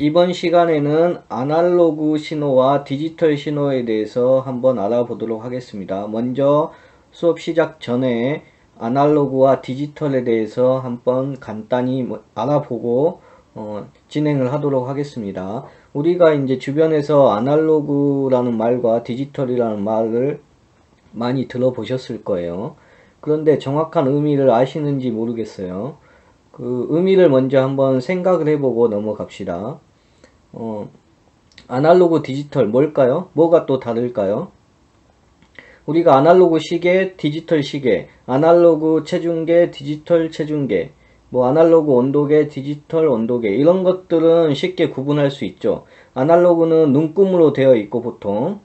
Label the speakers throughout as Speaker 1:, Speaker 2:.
Speaker 1: 이번 시간에는 아날로그 신호와 디지털 신호에 대해서 한번 알아보도록 하겠습니다. 먼저 수업 시작 전에 아날로그와 디지털에 대해서 한번 간단히 알아보고 진행을 하도록 하겠습니다. 우리가 이제 주변에서 아날로그라는 말과 디지털이라는 말을 많이 들어보셨을 거예요. 그런데 정확한 의미를 아시는지 모르겠어요. 그 의미를 먼저 한번 생각을 해보고 넘어갑시다. 아날로그 디지털 뭘까요? 뭐가 또 다를까요? 우리가 아날로그 시계, 디지털 시계, 아날로그 체중계, 디지털 체중계, 뭐 아날로그 온도계, 디지털 온도계 이런 것들은 쉽게 구분할 수 있죠. 아날로그는 눈금으로 되어 있고 보통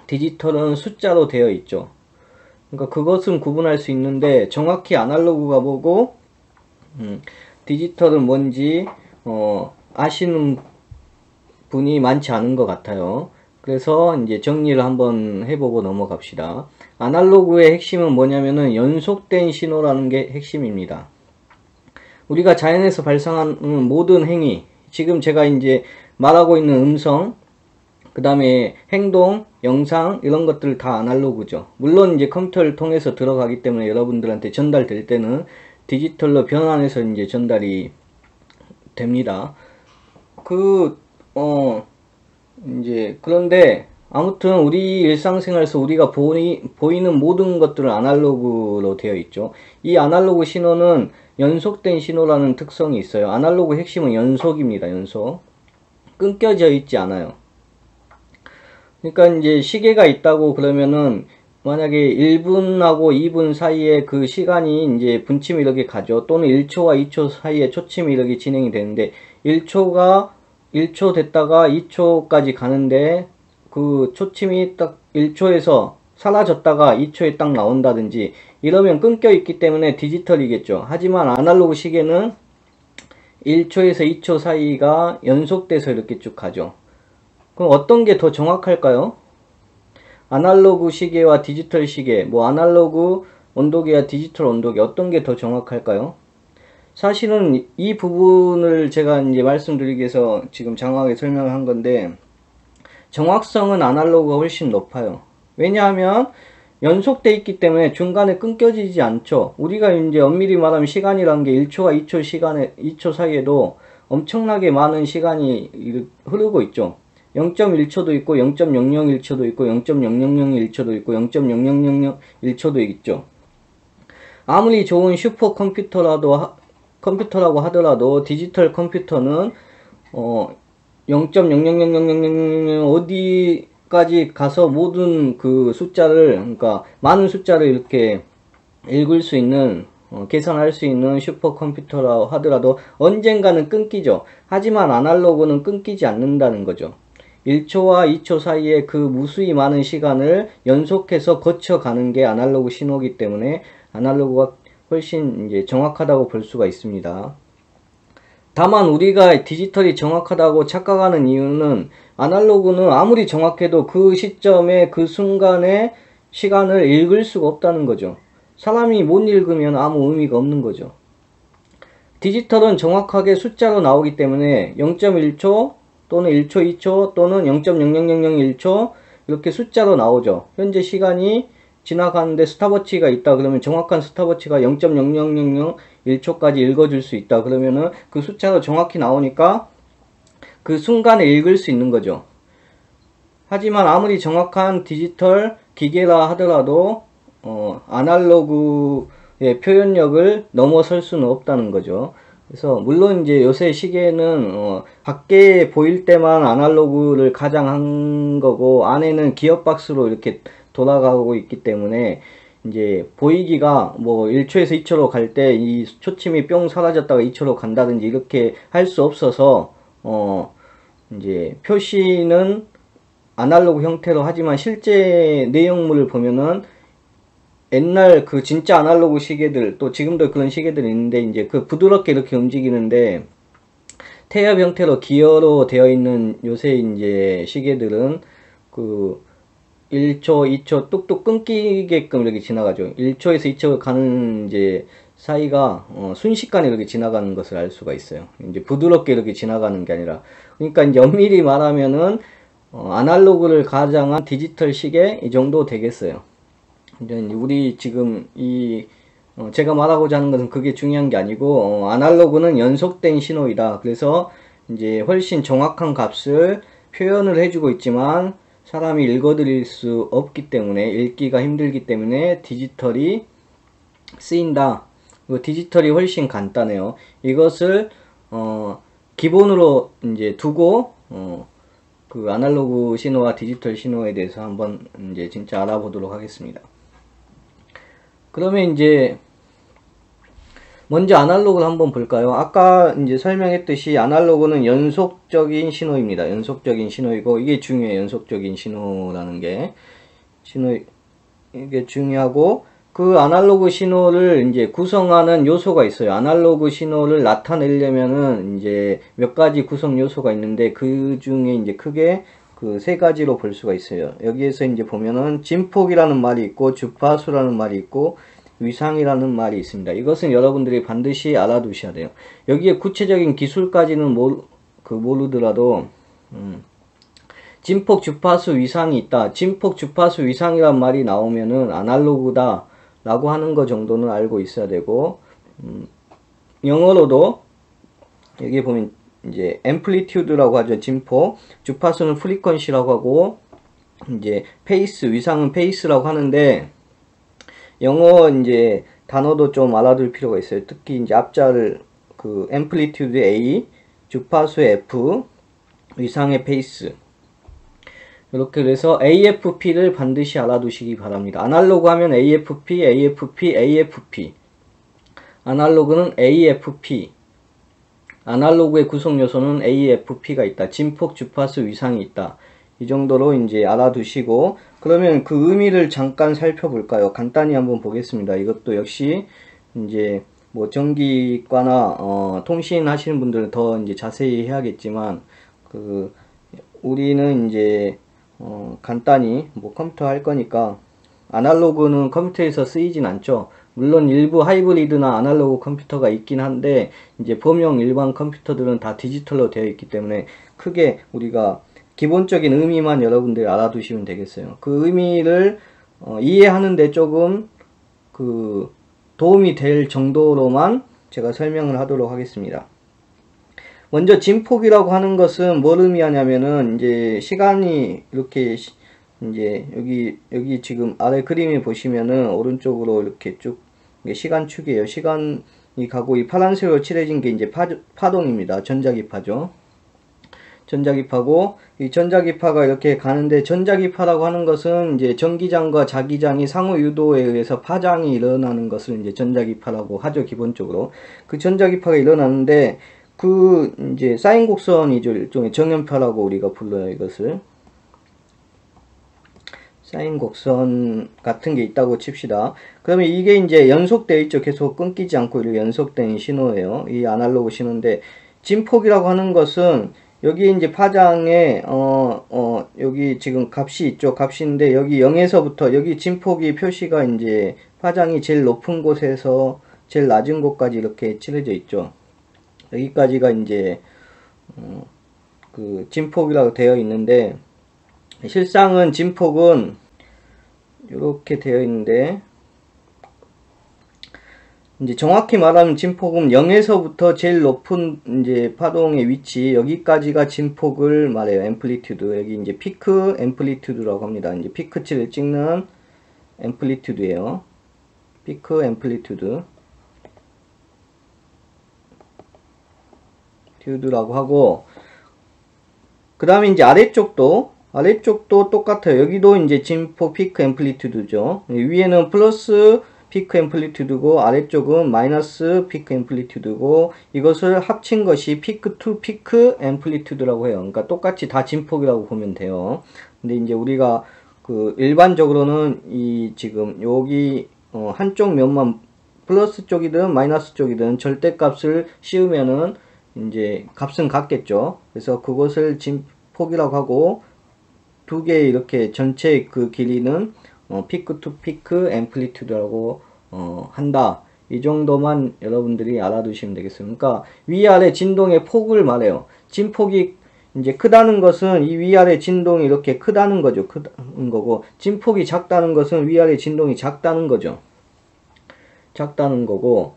Speaker 1: 디지털은 숫자로 되어 있죠. 그러니까 그것은 구분할 수 있는데 정확히 아날로그가 뭐고 디지털은 뭔지 아시는 분이 많지 않은 것 같아요. 그래서 이제 정리를 한번 해보고 넘어갑시다. 아날로그의 핵심은 뭐냐면은 연속된 신호라는 게 핵심입니다. 우리가 자연에서 발생하는 모든 행위, 지금 제가 이제 말하고 있는 음성, 그 다음에 행동, 영상 이런 것들 다 아날로그죠. 물론 이제 컴퓨터를 통해서 들어가기 때문에 여러분들한테 전달될 때는 디지털로 변환해서 이제 전달이 됩니다. 이제 그런데 아무튼 우리 일상생활에서 우리가 보이는 모든 것들은 아날로그로 되어 있죠. 이 아날로그 신호는 연속된 신호라는 특성이 있어요. 아날로그 핵심은 연속입니다. 연속. 끊겨져 있지 않아요. 그러니까 이제 시계가 있다고 그러면은 만약에 1분하고 2분 사이에 그 시간이 이제 분침이 이렇게 가죠. 또는 1초와 2초 사이에 초침이 이렇게 진행이 되는데 1초 됐다가 2초까지 가는데 그 초침이 딱 1초에서 사라졌다가 2초에 딱 나온다든지 이러면 끊겨 있기 때문에 디지털이겠죠. 하지만 아날로그 시계는 1초에서 2초 사이가 연속돼서 이렇게 쭉 가죠. 그럼 어떤 게 더 정확할까요? 아날로그 시계와 디지털 시계, 뭐 아날로그 온도계와 디지털 온도계 어떤 게 더 정확할까요? 사실은 이 부분을 제가 이제 말씀드리기 위해서 지금 장황하게 설명을 한 건데 정확성은 아날로그가 훨씬 높아요. 왜냐하면 연속돼 있기 때문에 중간에 끊겨지지 않죠. 우리가 이제 엄밀히 말하면 시간이란 게 1초와 2초 사이에도 엄청나게 많은 시간이 흐르고 있죠. 0.1초도 있고 0.001초도 있고 0.0001초도 있고 0.0001초도 있죠. 아무리 좋은 컴퓨터라고 하더라도 디지털 컴퓨터는 0.000000 어디까지 가서 모든 그 숫자를 그러니까 많은 숫자를 이렇게 읽을 수 있는 계산할 수 있는 슈퍼컴퓨터라고 하더라도 언젠가는 끊기죠. 하지만 아날로그는 끊기지 않는다는 거죠. 1초와 2초 사이에 그 무수히 많은 시간을 연속해서 거쳐가는 게 아날로그 신호이기 때문에 아날로그가 훨씬 이제 정확하다고 볼 수가 있습니다. 다만 우리가 디지털이 정확하다고 착각하는 이유는 아날로그는 아무리 정확해도 그 시점에 그 순간에 시간을 읽을 수가 없다는 거죠. 사람이 못 읽으면 아무 의미가 없는 거죠. 디지털은 정확하게 숫자로 나오기 때문에 0.1초 또는 1초, 2초 또는 0.0001초 이렇게 숫자로 나오죠. 현재 시간이 지나가는데 스탑워치가 있다 그러면 정확한 스탑워치가 0.0001초까지 읽어줄 수 있다 그러면은 그 숫자가 정확히 나오니까 그 순간에 읽을 수 있는 거죠. 하지만 아무리 정확한 디지털 기계라 하더라도 아날로그의 표현력을 넘어설 수는 없다는 거죠. 그래서 물론 이제 요새 시계는 밖에 보일 때만 아날로그를 가장한 거고 안에는 기어박스로 이렇게 돌아가고 있기 때문에 이제 보이기가 뭐 1초에서 2초로 갈 때 이 초침이 뿅 사라졌다가 2초로 간다든지 이렇게 할 수 없어서 이제 표시는 아날로그 형태로 하지만 실제 내용물을 보면은 옛날 그 진짜 아날로그 시계들 또 지금도 그런 시계들이 있는데 이제 그 부드럽게 이렇게 움직이는데 태엽 형태로 기어로 되어 있는 요새 이제 시계들은 그 1초, 2초 뚝뚝 끊기게끔 이렇게 지나가죠. 1초에서 2초 가는 이제 사이가 순식간에 이렇게 지나가는 것을 알 수가 있어요. 이제 부드럽게 이렇게 지나가는 게 아니라. 그러니까 이제 엄밀히 말하면은 아날로그를 가장한 디지털 시계 이 정도 되겠어요. 이제 우리 지금 제가 말하고자 하는 것은 그게 중요한 게 아니고 아날로그는 연속된 신호이다. 그래서 이제 훨씬 정확한 값을 표현을 해주고 있지만 사람이 읽어드릴 수 없기 때문에 읽기가 힘들기 때문에 디지털이 쓰인다. 디지털이 훨씬 간단해요. 이것을 기본으로 이제 두고 그 아날로그 신호와 디지털 신호에 대해서 한번 이제 진짜 알아보도록 하겠습니다. 그러면 이제 먼저 아날로그를 한번 볼까요? 아까 이제 설명했듯이 아날로그는 연속적인 신호입니다. 연속적인 신호이고 이게 중요해요. 연속적인 신호라는 게 이게 중요하고 그 아날로그 신호를 이제 구성하는 요소가 있어요. 아날로그 신호를 나타내려면은 이제 몇 가지 구성 요소가 있는데 그 중에 이제 크게 그 세 가지로 볼 수가 있어요. 여기에서 이제 보면은 진폭이라는 말이 있고 주파수라는 말이 있고 위상이라는 말이 있습니다. 이것은 여러분들이 반드시 알아두셔야 돼요. 여기에 구체적인 기술까지는 모르더라도 진폭, 주파수, 위상이 있다. 진폭, 주파수, 위상이란 말이 나오면은 아날로그다 라고 하는 거 정도는 알고 있어야 되고 영어로도 여기 보면 이제 앰플리튜드라고 하죠. 진폭, 주파수는 프리퀀시라고 하고 이제 페이스, 위상은 페이스라고 하는데 영어 이제 단어도 좀 알아둘 필요가 있어요. 특히 이제 앞자를 그 앰플리튜드 A, 주파수의 F, 위상의 페이스. 이렇게 그래서 AFP를 반드시 알아두시기 바랍니다. 아날로그 하면 AFP, AFP, AFP. 아날로그는 AFP. 아날로그의 구성 요소는 AFP가 있다. 진폭, 주파수, 위상이 있다. 이 정도로 이제 알아두시고 그러면 그 의미를 잠깐 살펴볼까요? 간단히 한번 보겠습니다. 이것도 역시 이제 뭐 전기과나 통신 하시는 분들은 더 이제 자세히 해야겠지만 그 우리는 이제 간단히 뭐 컴퓨터 할 거니까 아날로그는 컴퓨터에서 쓰이진 않죠. 물론 일부 하이브리드나 아날로그 컴퓨터가 있긴 한데 이제 범용 일반 컴퓨터들은 다 디지털로 되어 있기 때문에 크게 우리가 기본적인 의미만 여러분들이 알아두시면 되겠어요. 그 의미를 이해하는데 조금 그 도움이 될 정도로만 제가 설명을 하도록 하겠습니다. 먼저 진폭이라고 하는 것은 뭘 의미하냐면은 이제 시간이 이렇게 이제 여기 지금 아래 그림에 보시면은 오른쪽으로 이렇게 쭉 시간축이에요. 시간이 가고 이 파란색으로 칠해진 게 이제 파동입니다. 전자기파죠. 전자기파고 이 전자기파가 이렇게 가는데 전자기파라고 하는 것은 이제 전기장과 자기장이 상호 유도에 의해서 파장이 일어나는 것을 이제 전자기파라고 하죠. 기본적으로 그 전자기파가 일어나는데 그 이제 사인 곡선이죠. 일종의 정연파라고 우리가 불러요. 이것을 사인 곡선 같은 게 있다고 칩시다. 그러면 이게 이제 연속되어 있죠. 계속 끊기지 않고 이렇게 연속된 신호예요. 이 아날로그 신호인데 진폭이라고 하는 것은 여기 이제 파장에 여기 지금 값이 있죠. 값인데 여기 0에서부터 여기 진폭이 표시가 이제 파장이 제일 높은 곳에서 제일 낮은 곳까지 이렇게 칠해져 있죠. 여기까지가 이제 그 진폭이라고 되어 있는데 실상은 진폭은 이렇게 되어 있는데 이제 정확히 말하면 진폭은 0에서부터 제일 높은 이제 파동의 위치 여기까지가 진폭을 말해요. 앰플리튜드 여기 이제 피크 앰플리튜드라고 합니다. 이제 피크치를 찍는 앰플리튜드예요. 피크 앰플리튜드 튜드라고 하고 그 다음에 이제 아래쪽도 똑같아요. 여기도 이제 진폭 피크 앰플리튜드죠. 위에는 플러스 피크 앰플리튜드고 아래쪽은 마이너스 피크 앰플리튜드고 이것을 합친 것이 피크 투 피크 앰플리튜드라고 해요. 그러니까 똑같이 다 진폭이라고 보면 돼요. 근데 이제 우리가 그 일반적으로는 이 지금 여기 한쪽 면만 플러스 쪽이든 마이너스 쪽이든 절대값을 씌우면은 이제 값은 같겠죠. 그래서 그것을 진폭이라고 하고 두 개 이렇게 전체 그 길이는 피크 투 피크 앰플리튜드라고 한다. 이 정도만 여러분들이 알아두시면 되겠습니다. 그러니까 위아래 진동의 폭을 말해요. 진폭이 이제 크다는 것은 이 위아래 진동이 이렇게 크다는 거죠. 크다는 거고, 진폭이 작다는 것은 위아래 진동이 작다는 거죠. 작다는 거고,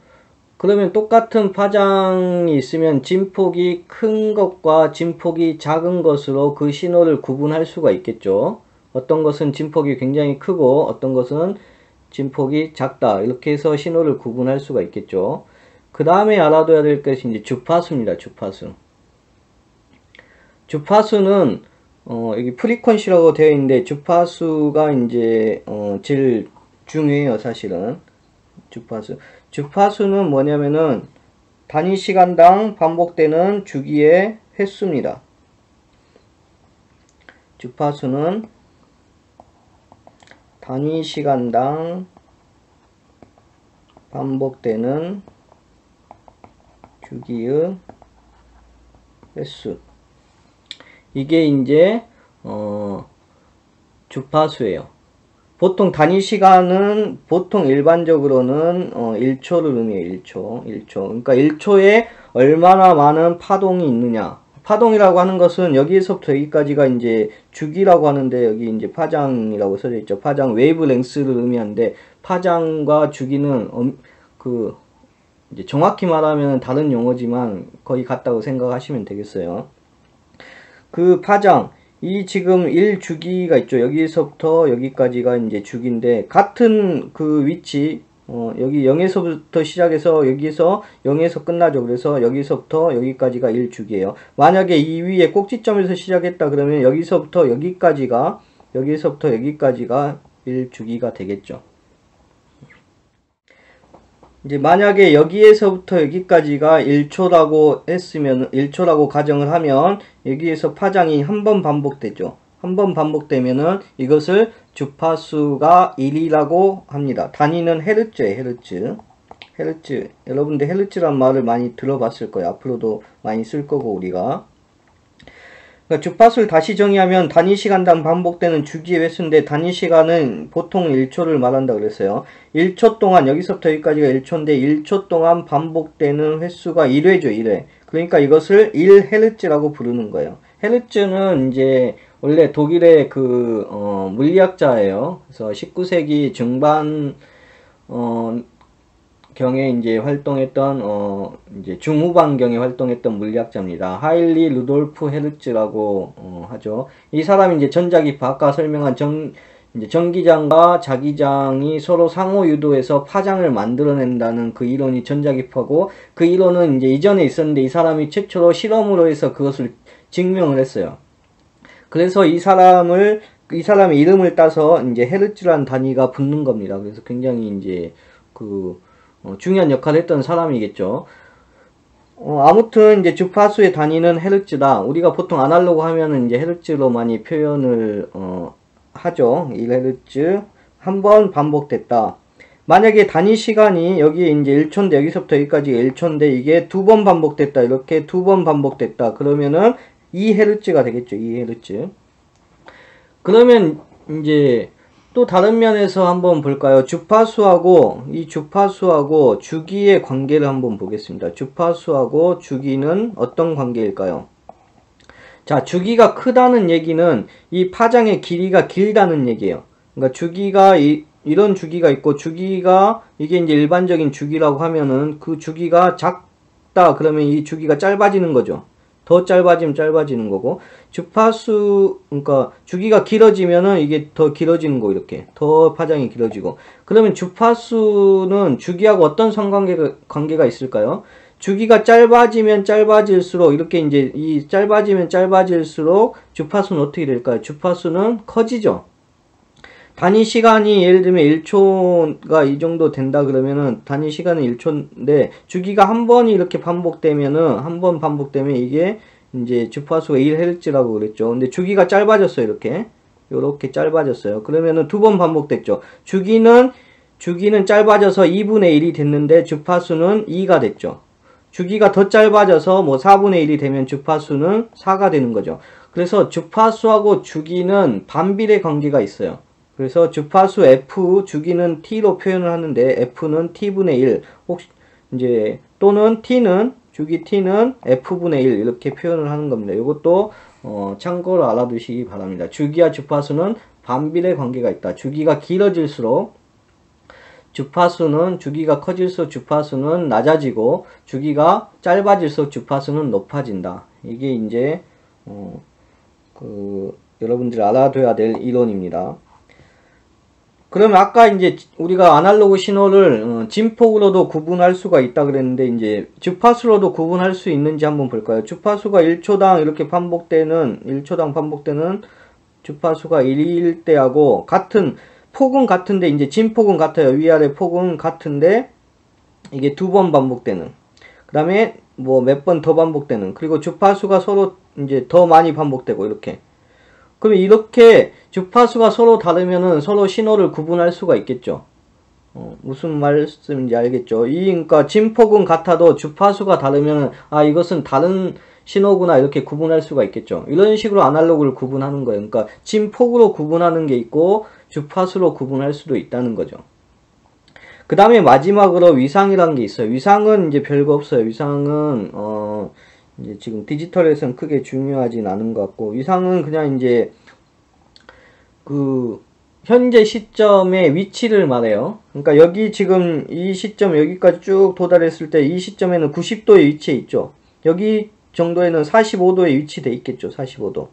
Speaker 1: 그러면 똑같은 파장이 있으면 진폭이 큰 것과 진폭이 작은 것으로 그 신호를 구분할 수가 있겠죠. 어떤 것은 진폭이 굉장히 크고 어떤 것은 진폭이 작다. 이렇게 해서 신호를 구분할 수가 있겠죠. 그 다음에 알아둬야 될 것이 이제 주파수입니다. 주파수. 주파수는 여기 프리퀀시라고 되어 있는데 주파수가 이제 제일 중요해요. 사실은 주파수는 뭐냐면은 단위 시간당 반복되는 주기의 횟수입니다. 주파수는 단위 시간당 반복되는 주기의 횟수. 이게 이제 주파수예요. 보통 단위 시간은 보통 일반적으로는 1초를 의미해요. 1초. 그러니까 1초에 얼마나 많은 파동이 있느냐. 파동이라고 하는 것은 여기에서부터 여기까지가 이제 주기라고 하는데, 여기 이제 파장이라고 써져 있죠. 파장 웨이브랭스를 의미하는데, 파장과 주기는 이제 정확히 말하면 다른 용어지만 거의 같다고 생각하시면 되겠어요. 그 파장, 이 지금 1주기가 있죠. 여기서부터 여기까지가 이제 주기인데, 같은 그 위치, 여기 0에서부터 시작해서 여기에서 0에서 끝나죠. 그래서 여기서부터 여기까지가 1주기예요. 만약에 이 위에 꼭지점에서 시작했다 그러면 여기서부터 여기까지가 1주기가 되겠죠. 이제 만약에 여기에서부터 여기까지가 1초라고 했으면, 1초라고 가정을 하면 여기에서 파장이 한 번 반복되죠. 한 번 반복되면은 이것을 주파수가 1이라고 합니다. 단위는 헤르츠예요. 헤르츠. 여러분들 헤르츠란 말을 많이 들어봤을 거예요. 앞으로도 많이 쓸 거고 우리가. 그러니까 주파수를 다시 정의하면 단위 시간당 반복되는 주기의 횟수인데, 단위 시간은 보통 1초를 말한다 그랬어요. 1초 동안, 여기서부터 여기까지가 1초인데 1초 동안 반복되는 횟수가 1회죠. 1회. 그러니까 이것을 1헤르츠라고 부르는 거예요. 헤르츠는 이제 원래 독일의 물리학자예요. 그래서 19세기 중반 경에 이제 활동했던 이제 중후반경에 활동했던 물리학자입니다. 하일리 루돌프 헤르츠라고 하죠. 이 사람이 이제 전자기파, 아까 설명한 이제 전기장과 자기장이 서로 상호 유도해서 파장을 만들어낸다는 그 이론이 전자기파고, 그 이론은 이제 이전에 있었는데 이 사람이 최초로 실험으로 해서 그것을 증명을 했어요. 그래서 이 사람의 이름을 따서 이제 헤르츠라는 단위가 붙는 겁니다. 그래서 굉장히 이제 중요한 역할을 했던 사람이겠죠. 아무튼 이제 주파수의 단위는 헤르츠다. 우리가 보통 아날로그 하면은 이제 헤르츠로 많이 표현을 하죠. 1헤르츠 한 번 반복됐다. 만약에 단위 시간이 여기에 이제 1초인데 여기서부터 여기까지 1초인데 이게 두 번 반복됐다. 이렇게 두 번 반복됐다. 그러면은 2헤르츠가 되겠죠. 2헤르츠. 그러면 이제 또 다른 면에서 한번 볼까요? 주파수하고 주기의 관계를 한번 보겠습니다. 주파수하고 주기는 어떤 관계일까요? 자, 주기가 크다는 얘기는 이 파장의 길이가 길다는 얘기예요. 그러니까 주기가 이런 주기가 있고, 주기가 이게 이제 일반적인 주기라고 하면은 그 주기가 작다 그러면 이 주기가 짧아지는 거죠. 더 짧아지면 짧아지는 거고, 그러니까 주기가 길어지면은 이게 더 길어지는 거, 이렇게 더 파장이 길어지고. 그러면 주파수는 주기하고 어떤 관계가 있을까요? 주기가 짧아지면 짧아질수록, 이렇게 이제 이 짧아지면 짧아질수록 주파수는 어떻게 될까요? 주파수는 커지죠. 단위 시간이 예를 들면 1초가 이 정도 된다 그러면은 단위 시간은 1초인데 주기가 한 번이 이렇게 반복되면은, 한 번 반복되면 이게 이제 주파수가 1Hz라고 그랬죠. 근데 주기가 짧아졌어요. 요렇게 짧아졌어요. 그러면은 두 번 반복됐죠. 주기는 짧아져서 2분의 1이 됐는데 주파수는 2가 됐죠. 주기가 더 짧아져서 뭐 4분의 1이 되면 주파수는 4가 되는 거죠. 그래서 주파수하고 주기는 반비례 관계가 있어요. 그래서 주파수 F, 주기는 T로 표현을 하는데 F는 T분의 1, 혹시 이제 또는 T는 주기 T는 F분의 1 이렇게 표현을 하는 겁니다. 이것도 참고로 알아두시기 바랍니다. 주기와 주파수는 반비례 관계가 있다. 주기가 길어질수록 주기가 커질수록 주파수는 낮아지고 주기가 짧아질수록 주파수는 높아진다. 이게 이제 여러분들이 알아둬야 될 이론입니다. 그러면 아까 이제 우리가 아날로그 신호를 진폭으로도 구분할 수가 있다 그랬는데 이제 주파수로도 구분할 수 있는지 한번 볼까요? 주파수가 1초당 이렇게 반복되는 1초당 반복되는 주파수가 1일 때하고 같은 폭은 같은데 이제 진폭은 같아요. 위아래 폭은 같은데 이게 2번 반복되는, 그 다음에 뭐 몇 번 더 반복되는, 그리고 주파수가 서로 이제 더 많이 반복되고 이렇게. 그럼 이렇게 주파수가 서로 다르면은 서로 신호를 구분할 수가 있겠죠. 무슨 말씀인지 알겠죠? 그러니까 진폭은 같아도 주파수가 다르면은 이것은 다른 신호구나 이렇게 구분할 수가 있겠죠. 이런 식으로 아날로그를 구분하는 거예요. 그러니까 진폭으로 구분하는 게 있고 주파수로 구분할 수도 있다는 거죠. 그 다음에 마지막으로 위상이라는 게 있어요. 위상은 이제 별거 없어요. 위상은 이제 지금 디지털에서는 크게 중요하진 않은 것 같고, 위상은 그냥 이제 그 현재 시점의 위치를 말해요. 그러니까 여기 지금 이 시점 여기까지 쭉 도달했을 때 이 시점에는 90도의 위치에 있죠. 여기 정도에는 45도에 위치돼 있겠죠. 45도.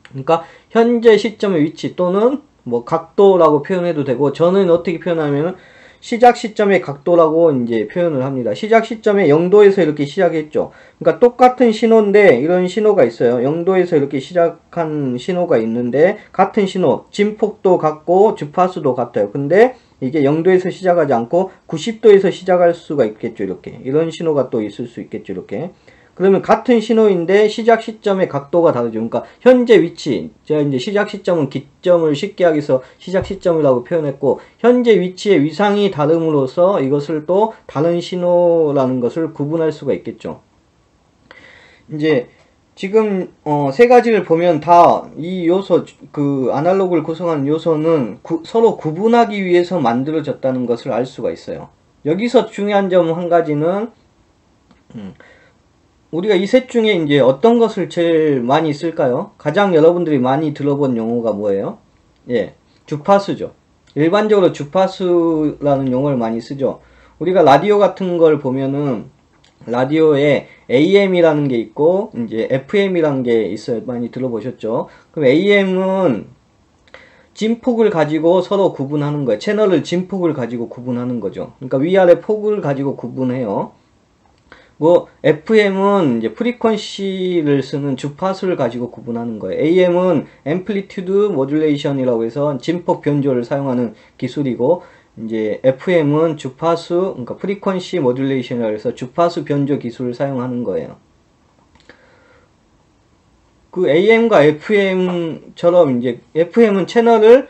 Speaker 1: 그러니까 현재 시점의 위치 또는 뭐 각도라고 표현해도 되고, 저는 어떻게 표현하면 시작 시점의 각도라고 이제 표현을 합니다. 시작 시점에 0도에서 이렇게 시작했죠. 그러니까 똑같은 신호인데 이런 신호가 있어요. 0도에서 이렇게 시작한 신호가 있는데 같은 신호, 진폭도 같고 주파수도 같아요. 근데 이게 0도에서 시작하지 않고 90도에서 시작할 수가 있겠죠. 이렇게. 이런 신호가 또 있을 수 있겠죠. 이렇게. 그러면 같은 신호인데 시작 시점의 각도가 다르죠. 그러니까 현재 위치, 제가 이제 시작 시점은 기점을 쉽게 하기 위해서 시작 시점이라고 표현했고, 현재 위치의 위상이 다름으로써 이것을 또 다른 신호라는 것을 구분할 수가 있겠죠. 이제 지금 세 가지를 보면 다 이 요소, 그 아날로그를 구성하는 요소는 서로 구분하기 위해서 만들어졌다는 것을 알 수가 있어요. 여기서 중요한 점 한 가지는 우리가 이 셋 중에 이제 어떤 것을 제일 많이 쓸까요? 가장 여러분들이 많이 들어본 용어가 뭐예요? 예, 주파수죠. 일반적으로 주파수라는 용어를 많이 쓰죠. 우리가 라디오 같은 걸 보면은 라디오에 AM이라는 게 있고 이제 FM이라는 게 있어요. 많이 들어보셨죠? 그럼 AM은 진폭을 가지고 서로 구분하는 거예요. 채널을 진폭을 가지고 구분하는 거죠. 그러니까 위아래 폭을 가지고 구분해요. 뭐 FM은 이제 프리퀀시를 쓰는 주파수를 가지고 구분하는 거예요. AM은 앰플리튜드 모듈레이션이라고 해서 진폭 변조를 사용하는 기술이고, 이제 FM은 주파수, 그러니까 프리퀀시 모듈레이션이라고 해서 주파수 변조 기술을 사용하는 거예요. 그 AM과 FM처럼 이제 FM은 채널을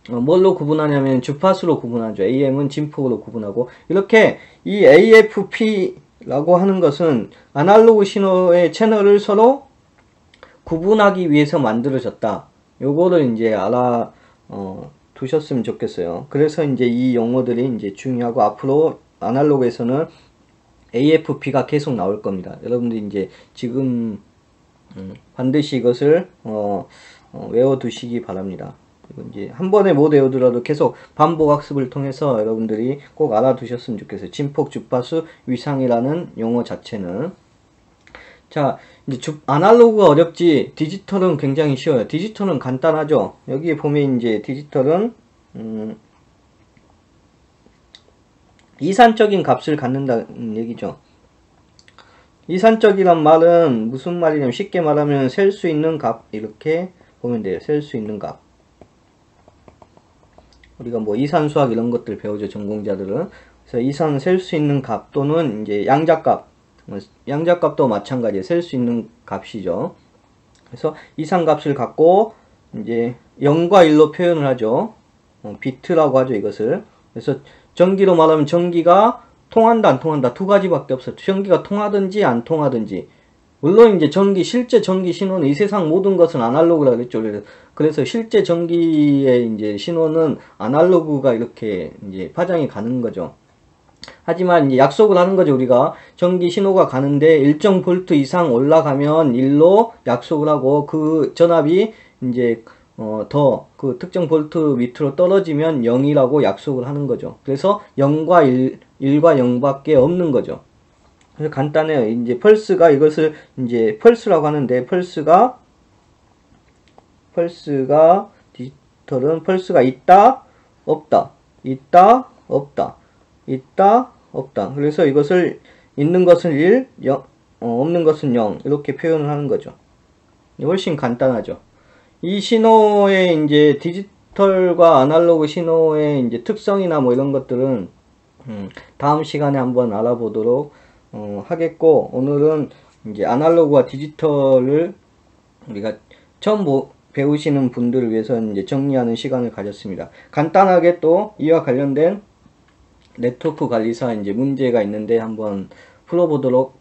Speaker 1: 뭘로 구분하냐면 주파수로 구분하죠. AM은 진폭으로 구분하고, 이렇게 이 AFP 라고 하는 것은 아날로그 신호의 채널을 서로 구분하기 위해서 만들어졌다. 요거를 이제 두셨으면 좋겠어요. 그래서 이제 이 용어들이 이제 중요하고, 앞으로 아날로그에서는 AFP가 계속 나올 겁니다. 여러분들이 이제 지금 반드시 이것을 외워두시기 바랍니다. 이제 한 번에 못 외우더라도 계속 반복 학습을 통해서 여러분들이 꼭 알아두셨으면 좋겠어요. 진폭, 주파수, 위상이라는 용어 자체는. 자, 이제 아날로그가 어렵지 디지털은 굉장히 쉬워요. 디지털은 간단하죠. 여기에 보면 이제 디지털은 이산적인 값을 갖는다는 얘기죠. 이산적이란 말은 무슨 말이냐면, 쉽게 말하면 셀 수 있는 값, 이렇게 보면 돼요. 셀 수 있는 값. 우리가 뭐 이산수학 이런 것들 배우죠, 전공자들은. 그래서 이산 셀 수 있는 값 또는 이제 양자값, 양자값도 마찬가지예요. 셀 수 있는 값이죠. 그래서 이산값을 갖고 이제 0과 1로 표현을 하죠. 비트라고 하죠, 이것을. 그래서 전기로 말하면 전기가 통한다 안 통한다 두 가지밖에 없어요. 전기가 통하든지 안 통하든지. 물론 이제 실제 전기 신호는 이 세상 모든 것은 아날로그라 그랬죠. 그래서 실제 전기의 이제 신호는 아날로그가 이렇게 이제 파장이 가는 거죠. 하지만 이제 약속을 하는 거죠. 우리가 전기 신호가 가는데 일정 볼트 이상 올라가면 1로 약속을 하고 그 전압이 이제 더 그 특정 볼트 밑으로 떨어지면 0이라고 약속을 하는 거죠. 그래서 0과 1과 0밖에 없는 거죠. 그래서 간단해요. 이제 펄스가 이것을 이제 펄스라고 하는데 펄스가 디지털은 펄스가 있다 없다 있다 없다 있다 없다. 그래서 이것을 있는 것은 1 없는 것은 0 이렇게 표현을 하는 거죠. 훨씬 간단하죠. 이 신호의 이제 디지털과 아날로그 신호의 이제 특성이나 뭐 이런 것들은 다음 시간에 한번 알아보도록 하겠고, 오늘은 이제 아날로그와 디지털을 우리가 처음 배우시는 분들을 위해서 이제 정리하는 시간을 가졌습니다. 간단하게 또 이와 관련된 네트워크 관리사 이제 문제가 있는데 한번 풀어보고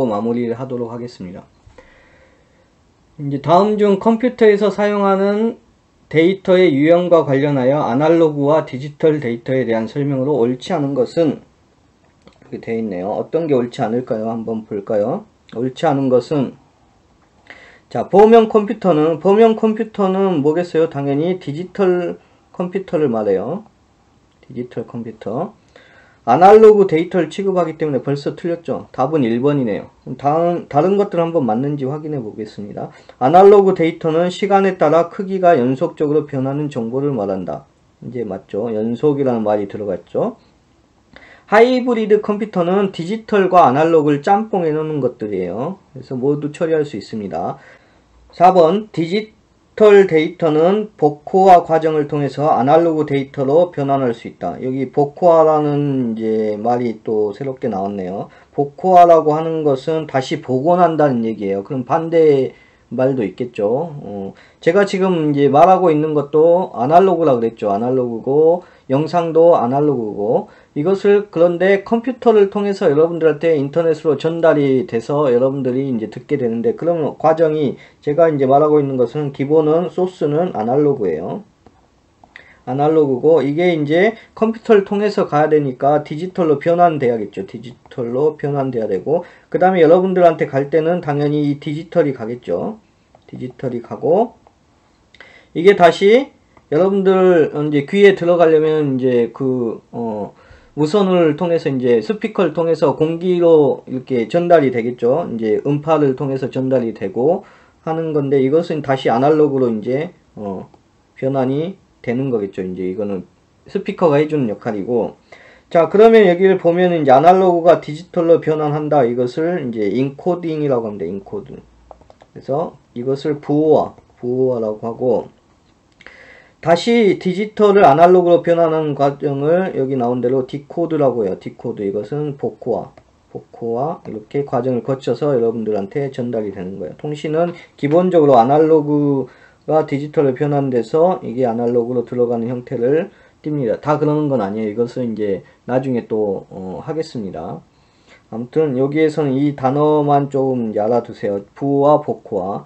Speaker 1: 마무리를 하도록 하겠습니다. 이제 다음 중 컴퓨터에서 사용하는 데이터의 유형과 관련하여 아날로그와 디지털 데이터에 대한 설명으로 옳지 않은 것은 이렇게 되어 있네요. 어떤 게 옳지 않을까요? 한번 볼까요? 옳지 않은 것은, 자, 보면 컴퓨터는 뭐겠어요? 당연히 디지털 컴퓨터를 말해요. 디지털 컴퓨터. 아날로그 데이터를 취급하기 때문에 벌써 틀렸죠. 답은 1번이네요. 다른 것들 한번 맞는지 확인해 보겠습니다. 아날로그 데이터는 시간에 따라 크기가 연속적으로 변하는 정보를 말한다. 이제 맞죠. 연속이라는 말이 들어갔죠. 하이브리드 컴퓨터는 디지털과 아날로그를 짬뽕해 놓는 것들이에요. 그래서 모두 처리할 수 있습니다. 4번 디지털 데이터는 복호화 과정을 통해서 아날로그 데이터로 변환할 수 있다. 여기 복호화라는 이제 말이 또 새롭게 나왔네요. 복호화라고 하는 것은 다시 복원한다는 얘기예요. 그럼 반대 말도 있겠죠. 제가 지금 이제 말하고 있는 것도 아날로그라 그랬죠. 아날로그고 영상도 아날로그고, 이것을 그런데 컴퓨터를 통해서 여러분들한테 인터넷으로 전달이 돼서 여러분들이 이제 듣게 되는데, 그러면 과정이 제가 이제 말하고 있는 것은 기본은 소스는 아날로그예요. 아날로그고, 이게 이제 컴퓨터를 통해서 가야 되니까 디지털로 변환돼야겠죠. 디지털로 변환돼야 되고, 그 다음에 여러분들한테 갈 때는 당연히 이 디지털이 가겠죠. 디지털이 가고, 이게 다시 여러분들 이제 귀에 들어가려면 이제 무선을 통해서 이제 스피커를 통해서 공기로 이렇게 전달이 되겠죠. 이제 음파를 통해서 전달이 되고 하는 건데, 이것은 다시 아날로그로 이제 변환이 되는 거겠죠. 이제 이거는 스피커가 해주는 역할이고, 자, 그러면 여기를 보면 이제 아날로그가 디지털로 변환한다. 이것을 이제 인코딩이라고 합니다. 인코딩. 그래서 이것을 부호화라고 하고, 다시 디지털을 아날로그로 변하는 과정을 여기 나온 대로 디코드라고 해요. 디코드. 이것은 복호화 이렇게 과정을 거쳐서 여러분들한테 전달이 되는 거예요. 통신은 기본적으로 아날로그가 디지털로 변환돼서 이게 아날로그로 들어가는 형태를 띱니다. 다 그러는 건 아니에요. 이것은 이제 나중에 또 하겠습니다. 아무튼 여기에서는 이 단어만 조금 알아두세요. 부호화, 복호화.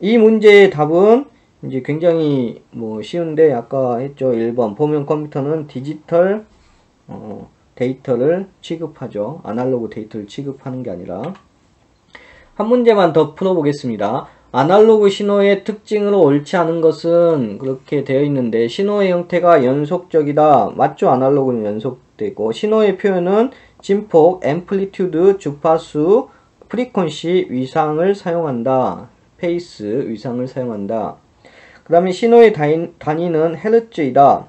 Speaker 1: 이 문제의 답은 이제 굉장히 쉬운데, 아까 했죠. 1번 보면 컴퓨터는 디지털 데이터를 취급하죠. 아날로그 데이터를 취급하는 게 아니라. 한 문제만 더 풀어보겠습니다. 아날로그 신호의 특징으로 옳지 않은 것은 그렇게 되어 있는데, 신호의 형태가 연속적이다. 맞죠? 아날로그는 연속되고, 신호의 표현은 진폭, 앰플리튜드, 주파수, 프리퀀시, 위상을 사용한다. 페이스, 위상을 사용한다. 그 다음에 신호의 단위는 헤르츠이다.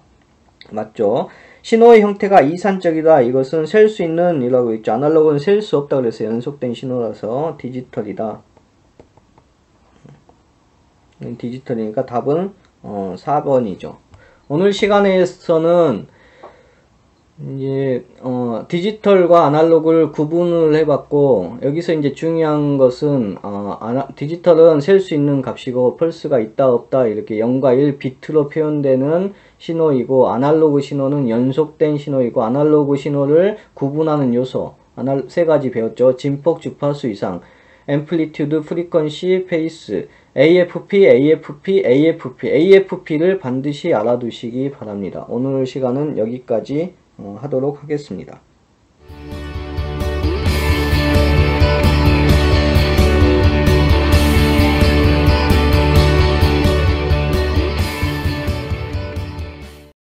Speaker 1: 맞죠? 신호의 형태가 이산적이다. 이것은 셀 수 있는 이라고 있죠. 아날로그는 셀 수 없다 그래서 연속된 신호라서 디지털이다. 디지털이니까 답은 4번이죠. 오늘 시간에서는 이제 디지털과 아날로그를 구분을 해봤고, 여기서 이제 중요한 것은 디지털은 셀 수 있는 값이고 펄스가 있다 없다 이렇게 0과 1 비트로 표현되는 신호이고, 아날로그 신호는 연속된 신호이고, 아날로그 신호를 구분하는 요소 세 가지 배웠죠. 진폭, 주파수 이상, 앰플리튜드, 프리퀀시, 페이스, AFP, AFP, AFP, AFP를 반드시 알아두시기 바랍니다. 오늘 시간은 여기까지 하도록 하겠습니다.